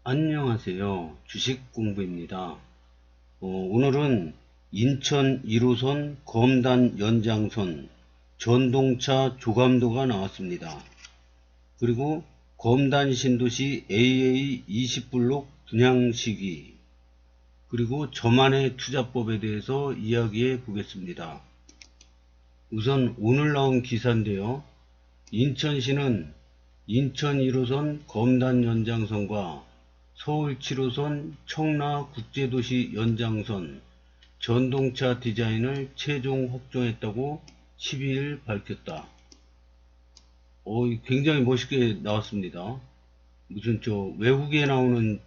안녕하세요. 주식공부입니다. 오늘은 인천 1호선 검단 연장선 전동차 조감도가 나왔습니다. 그리고 검단 신도시 AA 20블록 분양 시기, 그리고 저만의 투자법에 대해서 이야기해 보겠습니다. 우선 오늘 나온 기사인데요. 인천시는 인천 1호선 검단 연장선과 서울 7호선 청라국제도시 연장선 전동차 디자인을 최종 확정했다고 12일 밝혔다. 굉장히 멋있게 나왔습니다. 무슨 외국에 나오는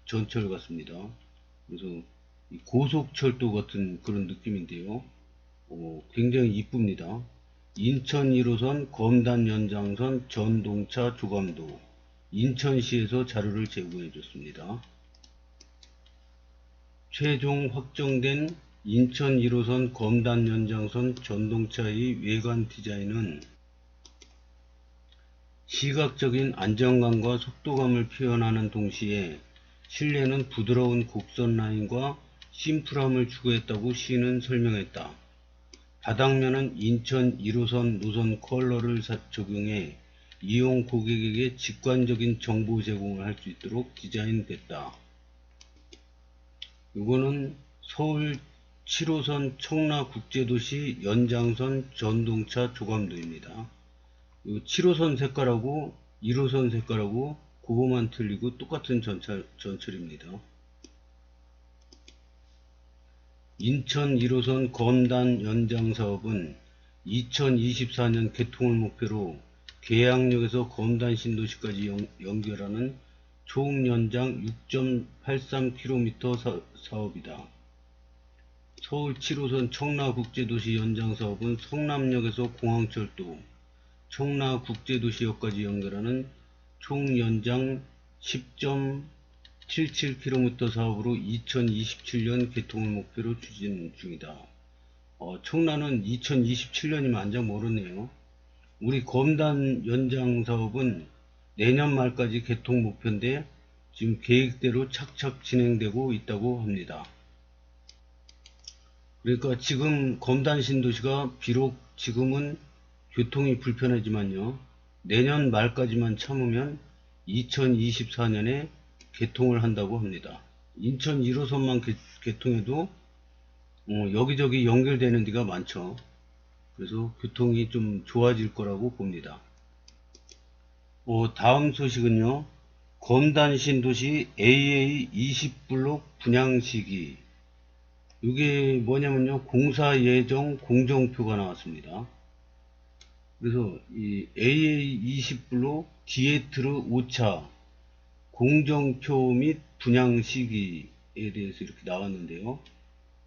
전철 같습니다. 그래서 고속철도 같은 그런 느낌인데요. 굉장히 이쁩니다. 인천 1호선 검단 연장선 전동차 조감도, 인천시에서 자료를 제공해 줬습니다. 최종 확정된 인천 1호선 검단 연장선 전동차의 외관 디자인은 시각적인 안정감과 속도감을 표현하는 동시에 실내는 부드러운 곡선 라인과 심플함을 추구했다고 시는 설명했다. 바닥면은 인천 1호선 노선 컬러를 적용해 이용 고객에게 직관적인 정보 제공을 할 수 있도록 디자인됐다. 이거는 서울 7호선 청라국제도시 연장선 전동차 조감도입니다. 7호선 색깔하고 1호선 색깔하고 그거만 틀리고 똑같은 전철입니다. 인천 1호선 검단 연장 사업은 2024년 개통을 목표로 계양역에서 검단 신도시까지 연결하는 총 연장 6.83km 사업이다. 서울 7호선 청라국제도시 연장 사업은 성남역에서 공항철도, 청라국제도시역까지 연결하는 총 연장 10.77km 사업으로 2027년 개통을 목표로 추진 중이다. 청라는 2027년이면 안장 멀었네요. 우리 검단 연장 사업은 내년 말까지 개통 목표인데 지금 계획대로 착착 진행되고 있다고 합니다. 그러니까 지금 검단 신도시가 비록 지금은 교통이 불편하지만요, 내년 말까지만 참으면 2024년에 개통을 한다고 합니다. 인천 1호선만 개통해도 여기저기 연결되는 데가 많죠. 그래서 교통이 좀 좋아질 거라고 봅니다. 다음 소식은요, 검단 신도시 AA 20블록 분양 시기. 이게 뭐냐면요, 공사 예정 공정표가 나왔습니다. 그래서 이 AA 20블록 디에트르 5차 공정표 및 분양 시기에 대해서 이렇게 나왔는데요.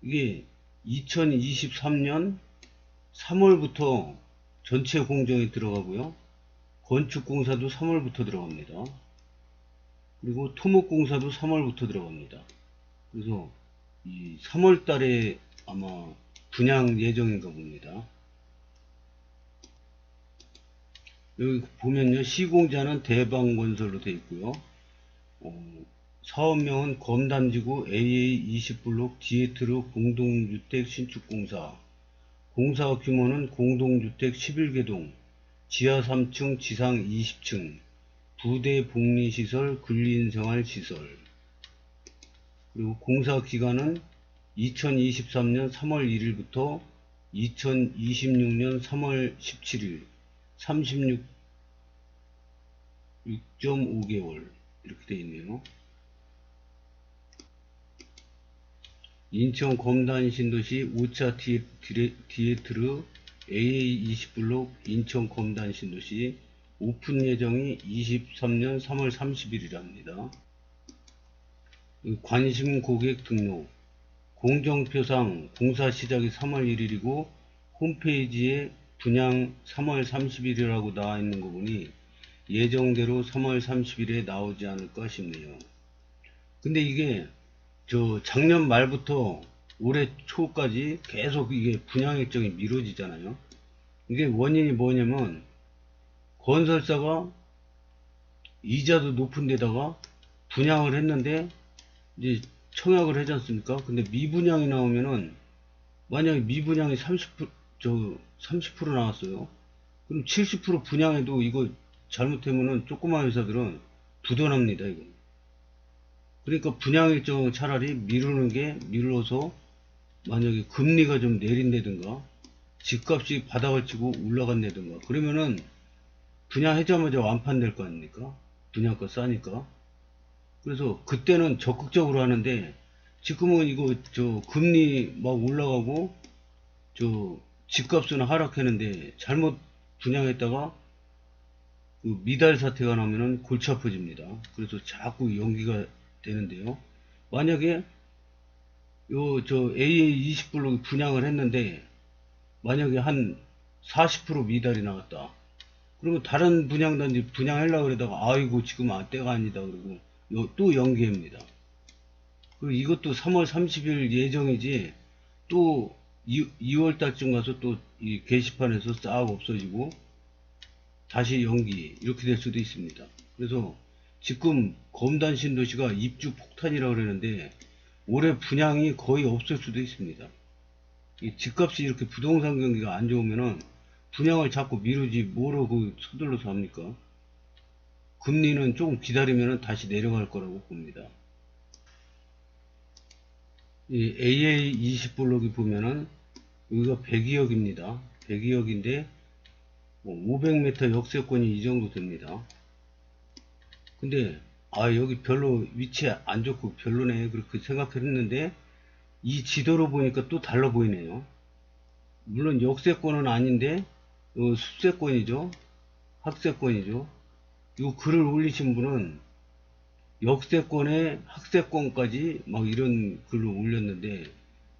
이게 2023년 3월부터 전체 공정에 들어가고요. 건축공사도 3월부터 들어갑니다. 그리고 토목공사도 3월부터 들어갑니다. 그래서 이 3월 달에 아마 분양 예정인가 봅니다. 여기 보면요, 시공자는 대방건설로 되어 있고요. 사업명은 검단지구 AA 20블록 디에트르 공동주택 신축공사. 공사 규모는 공동주택 11개동, 지하 3층, 지상 20층, 부대 복리시설, 근린생활시설. 그리고 공사 기간은 2023년 3월 1일부터 2026년 3월 17일, 36.5개월 이렇게 되어 있네요. 인천 검단 신도시 5차 디에트르 AA 20블록 인천 검단 신도시 오픈 예정이 23년 3월 30일이랍니다. 관심 고객 등록. 공정표상 공사 시작이 3월 1일이고 홈페이지에 분양 3월 30일이라고 나와 있는 거 보니 예정대로 3월 30일에 나오지 않을까 싶네요. 근데 이게 작년 말부터 올해 초까지 계속 이게 분양 일정이 미뤄지잖아요. 이게 원인이 뭐냐면 건설사가 이자도 높은 데다가 분양을 했는데 이제 청약을 하지 않습니까? 근데 미분양이 나오면은 만약에 미분양이 30% 나왔어요. 그럼 70% 분양해도 이거 잘못하면은 조그마한 회사들은 부도납니다, 이거. 그러니까 분양 일정을 차라리 미뤄서 만약에 금리가 좀 내린다든가 집값이 바닥을 치고 올라간다든가 그러면은 분양하자마자 완판될 거 아닙니까? 분양가 싸니까. 그래서 그때는 적극적으로 하는데 지금은 이거 금리 막 올라가고 집값은 하락했는데 잘못 분양했다가 그 미달 사태가 나면은 골치 아파집니다. 그래서 자꾸 연기가 되는데요. 만약에 AA20블록 분양을 했는데 만약에 한 40% 미달이 나왔다. 그러면 다른 분양단지 분양하려고 그러다가 아이고 지금 때가 아니다 그러고 또 연기합니다. 그리고 이것도 3월 30일 예정이지 또 2월 달쯤 가서 또 이 게시판에서 싹 없어지고 다시 연기 이렇게 될 수도 있습니다. 그래서 지금 검단 신도시가 입주 폭탄이라고 그러는데 올해 분양이 거의 없을 수도 있습니다. 이 집값이 이렇게 부동산 경기가 안 좋으면은 분양을 자꾸 미루지 뭐로 서둘러서 합니까? 금리는 조금 기다리면은 다시 내려갈 거라고 봅니다. 이 AA20블록이 보면은 여기가 102억입니다. 102억인데 500m 역세권이 이 정도 됩니다. 근데 여기 별로 위치 안 좋고 별로네 그렇게 생각했는데 이 지도로 보니까 또 달라 보이네요. 물론 역세권은 아닌데 숲세권이죠. 학세권이죠. 이 글을 올리신 분은 역세권에 학세권까지 막 이런 글을 올렸는데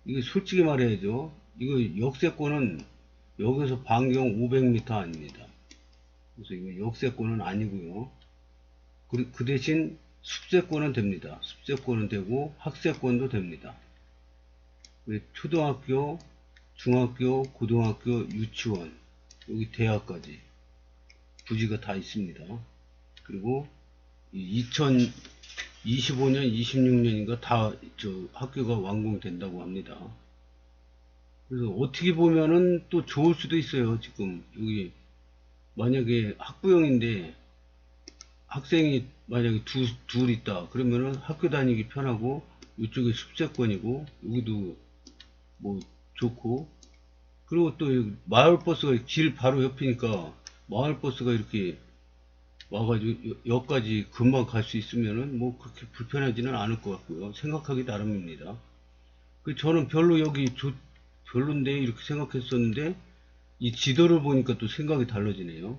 이거 솔직히 말해야죠. 이거 역세권은 여기서 반경 500m 아닙니다. 그래서 이거 역세권은 아니고요. 그 대신 숲세권은 됩니다. 숲세권은 되고 학세권도 됩니다. 초등학교, 중학교, 고등학교, 유치원, 여기 대학까지 부지가 다 있습니다. 그리고 2025년, 26년인가 다 학교가 완공된다고 합니다. 그래서 어떻게 보면은 또 좋을 수도 있어요. 지금 여기 만약에 학부형인데 학생이 만약에 둘 있다 그러면은 학교 다니기 편하고 이쪽에 숲세권이고 여기도 뭐 좋고 그리고 또 마을버스가 길 바로 옆이니까 마을버스가 이렇게 와가지고 여기까지 금방 갈 수 있으면은 뭐 그렇게 불편하지는 않을 것 같고요. 생각하기 나름입니다. 저는 별로 여기 별론데 이렇게 생각했었는데 이 지도를 보니까 또 생각이 달라지네요.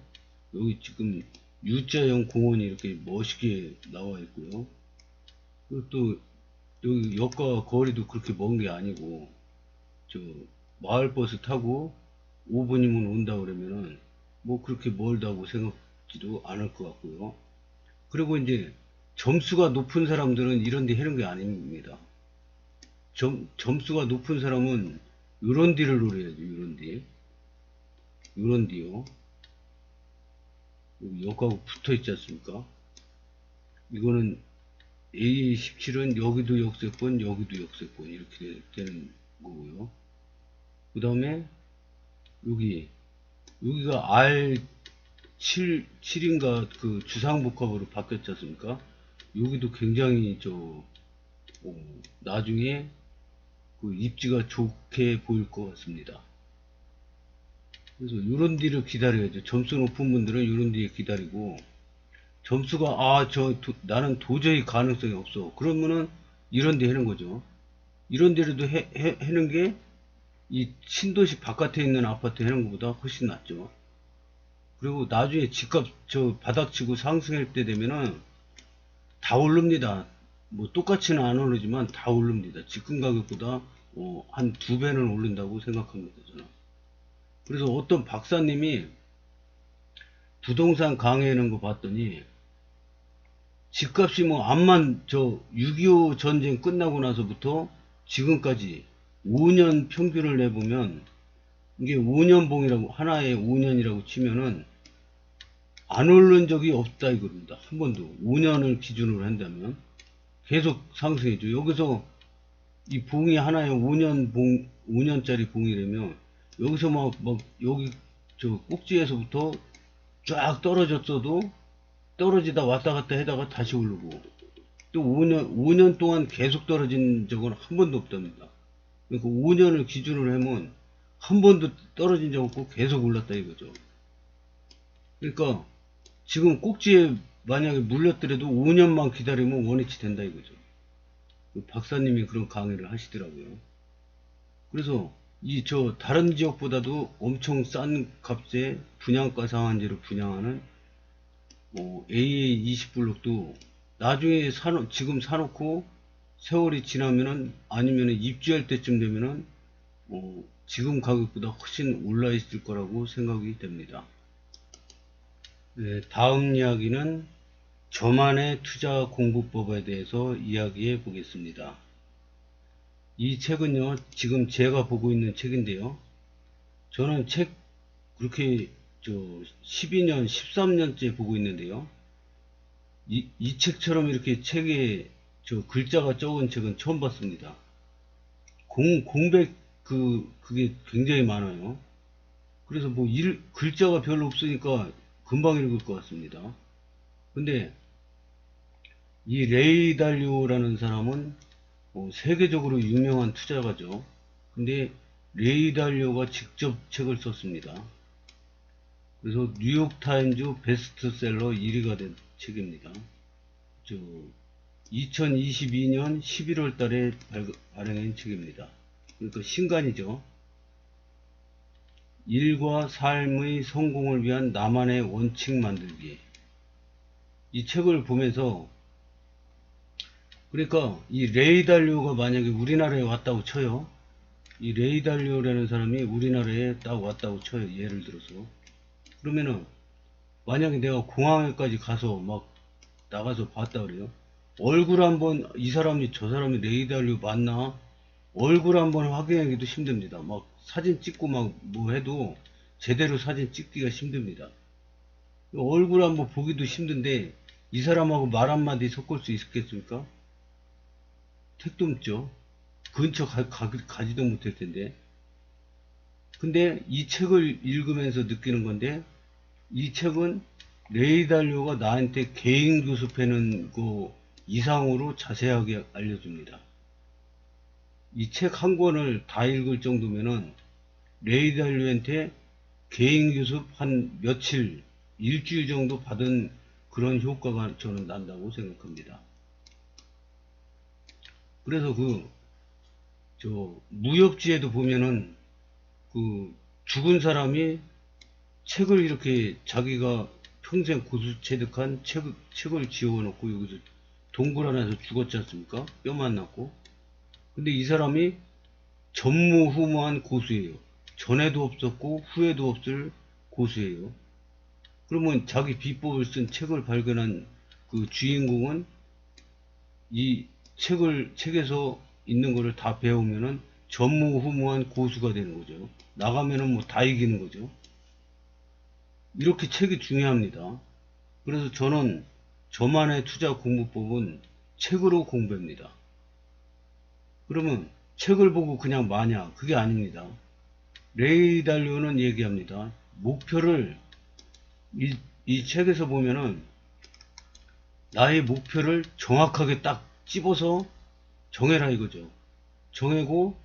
여기 지금 U자형 공원이 이렇게 멋있게 나와 있고요. 그리고 또 여기 역과 거리도 그렇게 먼 게 아니고 마을버스 타고 5분이면 온다 그러면은 뭐 그렇게 멀다고 생각지도 않을 것 같고요. 그리고 이제 점수가 높은 사람들은 이런 데 하는 게 아닙니다. 점수가 높은 사람은 요런 데를 노려야죠. 요런 데요. 역하고 붙어 있지 않습니까? 이거는 A17은 여기도 역세권, 여기도 역세권 이렇게 되는 거고요. 그 다음에 여기가 R7인가 그 주상복합으로 바뀌었지 않습니까? 여기도 굉장히 나중에 그 입지가 좋게 보일 것 같습니다. 그래서 이런 뒤를 기다려야죠. 점수 높은 분들은 이런 뒤에 기다리고 점수가 나는 도저히 가능성이 없어. 그러면은 이런 데 하는 거죠. 이런 데라도 하는 게 이 신도시 바깥에 있는 아파트 하는 것보다 훨씬 낫죠. 그리고 나중에 집값 바닥치고 상승할 때 되면은 다 오릅니다. 뭐 똑같이는 안 오르지만 다 오릅니다. 지금 가격보다 한 2배는 오른다고 생각합니다. 저는. 그래서 어떤 박사님이 부동산 강의하는 거 봤더니 집값이 뭐 암만 6.25 전쟁 끝나고 나서부터 지금까지 5년 평균을 내보면 이게 5년봉이라고 하나에 5년이라고 치면은 안 오른 적이 없다 이겁니다. 한 번도. 5년을 기준으로 한다면 계속 상승했죠. 여기서 이 봉이 하나에 5년짜리 봉이라면 여기서 막 여기 저 꼭지에서부터 쫙 떨어졌어도 떨어지다 왔다 갔다 하다가 다시 오르고 또 5년 동안 계속 떨어진 적은 한 번도 없답니다. 그러니까 5년을 기준으로 하면 한 번도 떨어진 적 없고 계속 올랐다 이거죠. 그러니까 지금 꼭지에 만약에 물렸더라도 5년만 기다리면 원위치 된다 이거죠. 박사님이 그런 강의를 하시더라고요. 그래서 다른 지역보다도 엄청 싼 값에 분양가 상한제로 분양하는 AA20블록도 나중에 지금 사놓고 세월이 지나면은 아니면은 입주할 때쯤 되면은 지금 가격보다 훨씬 올라 있을 거라고 생각이 됩니다. 네, 다음 이야기는 저만의 투자 공부법에 대해서 이야기해 보겠습니다. 이 책은요, 지금 제가 보고 있는 책인데요. 저는 책 그렇게 12년, 13년째 보고 있는데요. 이 책처럼 이렇게 책에 글자가 적은 책은 처음 봤습니다. 공백 그게 굉장히 많아요. 그래서 글자가 별로 없으니까 금방 읽을 것 같습니다. 근데 이 레이 달리오라는 사람은 세계적으로 유명한 투자가죠. 근데 레이 달리오가 직접 책을 썼습니다. 그래서 뉴욕타임즈 베스트셀러 1위가 된 책입니다. 2022년 11월 달에 발행한 책입니다. 그러니까 신간이죠. 일과 삶의 성공을 위한 나만의 원칙 만들기. 이 책을 보면서 그러니까 이 레이 달리오가 만약에 우리나라에 왔다고 쳐요. 이 레이 달리오라는 사람이 우리나라에 딱 왔다고 쳐요. 예를 들어서. 그러면은 만약에 내가 공항에까지 가서 막 나가서 봤다 그래요. 얼굴 한번 이 사람이 저 사람이 레이 달리오 맞나? 얼굴 한번 확인하기도 힘듭니다. 막 사진 찍고 막 뭐 해도 제대로 사진 찍기가 힘듭니다. 얼굴 한번 보기도 힘든데 이 사람하고 말 한마디 섞을 수 있겠습니까? 택도 없죠. 근처 가지도 못할 텐데. 근데 이 책을 읽으면서 느끼는 건데 이 책은 레이 달리오가 나한테 개인 교습하는 거 이상으로 자세하게 알려줍니다. 이 책 한 권을 다 읽을 정도면은 레이 달리오한테 개인 교습 한 며칠, 일주일 정도 받은 그런 효과가 저는 난다고 생각합니다. 그래서 무협지에도 보면은 죽은 사람이 책을 이렇게 자기가 평생 고수 체득한 책을 지어놓고 여기서 동굴 안에서 죽었지 않습니까? 뼈만 났고. 근데 이 사람이 전무후무한 고수예요. 전에도 없었고 후에도 없을 고수예요. 그러면 자기 비법을 쓴 책을 발견한 그 주인공은 이 책에서 있는 거를 다 배우면은 전무후무한 고수가 되는 거죠. 나가면은 뭐 다 이기는 거죠. 이렇게 책이 중요합니다. 그래서 저는 저만의 투자 공부법은 책으로 공부합니다. 그러면 책을 보고 그냥 마냐? 그게 아닙니다. 레이 달리오는 얘기합니다. 목표를 이 책에서 보면은 나의 목표를 정확하게 딱 집어서 정해라 이거죠. 정하고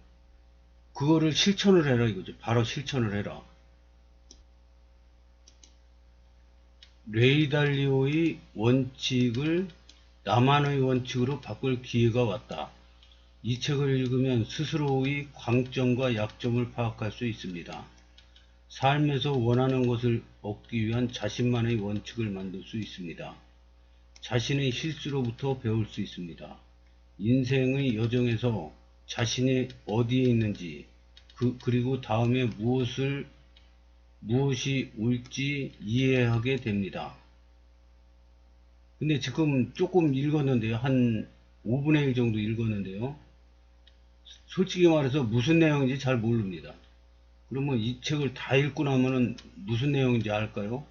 그거를 실천을 해라 이거죠. 바로 실천을 해라. 레이 달리오의 원칙을 나만의 원칙으로 바꿀 기회가 왔다. 이 책을 읽으면 스스로의 강점과 약점을 파악할 수 있습니다. 삶에서 원하는 것을 얻기 위한 자신만의 원칙을 만들 수 있습니다. 자신의 실수로부터 배울 수 있습니다. 인생의 여정에서 자신이 어디에 있는지 그리고 다음에 무엇이 올지 이해하게 됩니다. 근데 지금 조금 읽었는데요. 한 5분의 1 정도 읽었는데요. 솔직히 말해서 무슨 내용인지 잘 모릅니다. 그러면 이 책을 다 읽고 나면은 무슨 내용인지 알까요?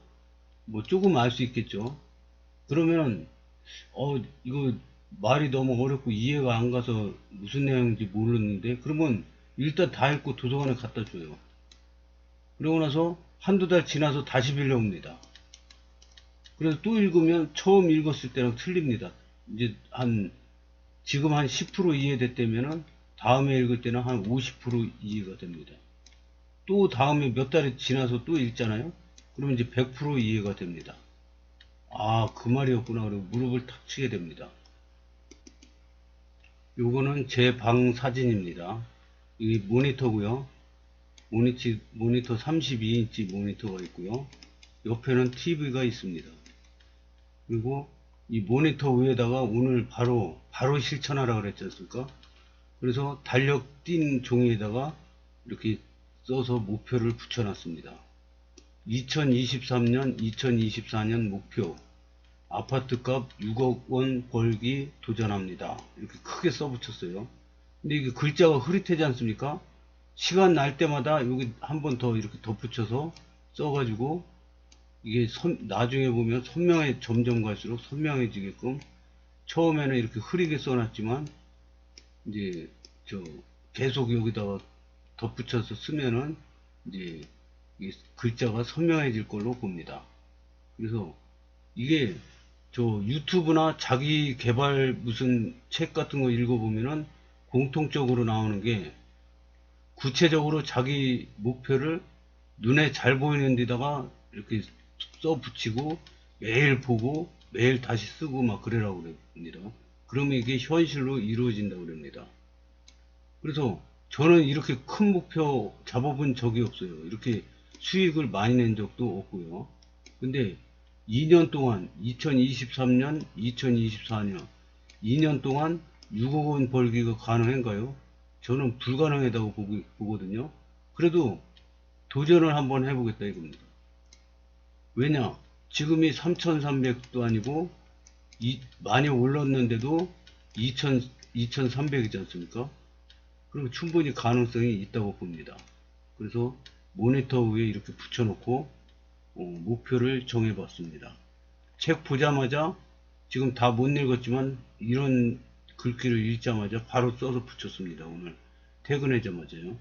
뭐 조금 알 수 있겠죠. 그러면 이거 말이 너무 어렵고 이해가 안 가서 무슨 내용인지 모르는데, 그러면 일단 다 읽고 도서관에 갖다 줘요. 그러고 나서 한두 달 지나서 다시 빌려옵니다. 그래서 또 읽으면 처음 읽었을 때랑 틀립니다. 이제 지금 한 10% 이해됐다면은 다음에 읽을 때는 한 50% 이해가 됩니다. 또 다음에 몇 달이 지나서 또 읽잖아요. 그러면 이제 100% 이해가 됩니다. 아, 그 말이었구나. 그리고 무릎을 탁 치게 됩니다. 요거는 제 방 사진입니다. 이 모니터고요. 모니터 32인치 모니터가 있고요. 옆에는 TV가 있습니다. 그리고 이 모니터 위에다가 오늘 바로 실천하라 그랬지 않습니까? 그래서 달력 띈 종이에다가 이렇게 써서 목표를 붙여놨습니다. 2023년, 2024년 목표 아파트값 6억 원 벌기 도전합니다. 이렇게 크게 써붙였어요. 근데 이게 글자가 흐릿하지 않습니까? 시간 날 때마다 여기 한 번 더 이렇게 덧붙여서 써가지고 이게 나중에 보면 점점 갈수록 선명해지게끔, 처음에는 이렇게 흐리게 써놨지만 이제 계속 여기다가 덧붙여서 쓰면은 이제 이 글자가 선명해질 걸로 봅니다. 그래서 이게 유튜브나 자기 개발 무슨 책 같은 거 읽어보면은 공통적으로 나오는 게, 구체적으로 자기 목표를 눈에 잘 보이는 데다가 이렇게 써 붙이고 매일 보고 매일 다시 쓰고 막 그래라고 그럽니다. 그러면 이게 현실로 이루어진다고 그럽니다. 그래서 저는 이렇게 큰 목표 잡아본 적이 없어요. 이렇게 수익을 많이 낸 적도 없고요. 근데 2년 동안 2023년, 2024년 2년 동안 6억 원 벌기가 가능한가요? 저는 불가능하다고 보거든요. 그래도 도전을 한번 해보겠다 이겁니다. 왜냐? 지금이 3,300도 아니고 많이 올랐는데도 2,300이지 않습니까? 그럼 충분히 가능성이 있다고 봅니다. 그래서 모니터 위에 이렇게 붙여놓고 목표를 정해봤습니다. 책 보자마자, 지금 다 못 읽었지만 이런 글귀를 읽자마자 바로 써서 붙였습니다. 오늘 퇴근하자마자요.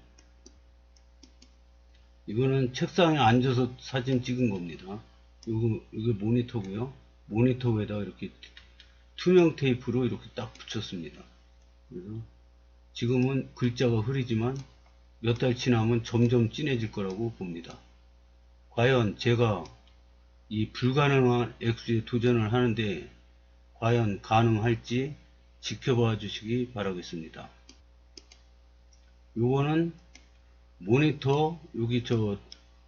이거는 책상에 앉아서 사진 찍은 겁니다. 이게 모니터고요. 모니터 위에다 이렇게 투명 테이프로 이렇게 딱 붙였습니다. 그래서 지금은 글자가 흐리지만 몇 달 지나면 점점 진해질 거라고 봅니다. 과연 제가 이 불가능한 액수에 도전을 하는데 과연 가능할지 지켜봐 주시기 바라겠습니다. 요거는 모니터, 여기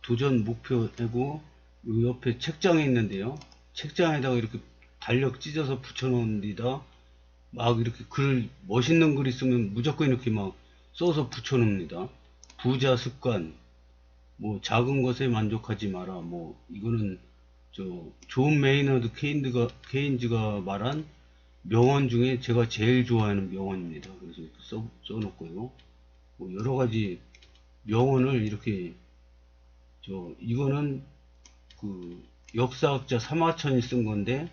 도전 목표하고 요 옆에 책장에 있는데요. 책장에다가 이렇게 달력 찢어서 붙여놓은 데다 막 이렇게 멋있는 글 있으면 무조건 이렇게 막 써서 붙여놓습니다. 부자 습관, 뭐 작은 것에 만족하지 마라, 뭐 이거는 존 메이너드 케인즈가 말한 명언 중에 제가 제일 좋아하는 명언입니다. 그래서 이렇게 써놓고요. 뭐 여러 가지 명언을 이렇게, 이거는 그 역사학자 사마천이 쓴 건데,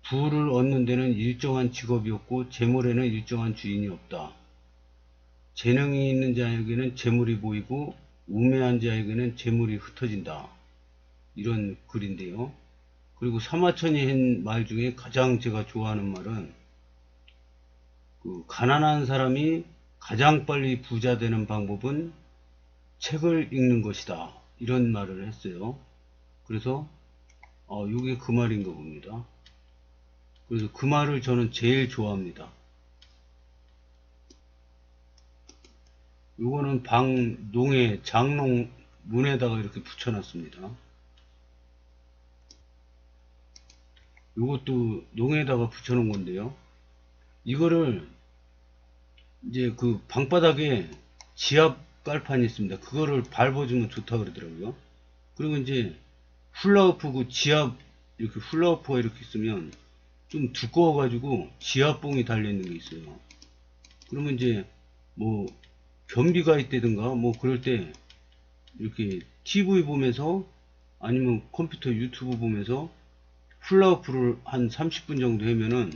부를 얻는 데는 일정한 직업이 없고 재물에는 일정한 주인이 없다. 재능이 있는 자에게는 재물이 보이고 우매한 자에게는 재물이 흩어진다. 이런 글인데요. 그리고 사마천이 한 말 중에 가장 제가 좋아하는 말은, 가난한 사람이 가장 빨리 부자 되는 방법은 책을 읽는 것이다. 이런 말을 했어요. 그래서 이게 그 말인 거 봅니다. 그래서 그 말을 저는 제일 좋아합니다. 요거는 방 농에 장롱 문에다가 이렇게 붙여놨습니다. 요것도 농에다가 붙여놓은 건데요. 이거를 이제 그 방바닥에 지압 깔판이 있습니다. 그거를 밟아주면 좋다 그러더라고요. 그리고 이제 훌라후프 지압, 이렇게 훌라후프가 이렇게 있으면 좀 두꺼워가지고 지압봉이 달려있는 게 있어요. 그러면 이제 뭐 변비가 있다든가 뭐 그럴 때 이렇게 TV 보면서 아니면 컴퓨터 유튜브 보면서 훌라후프를 한 30분 정도 하면은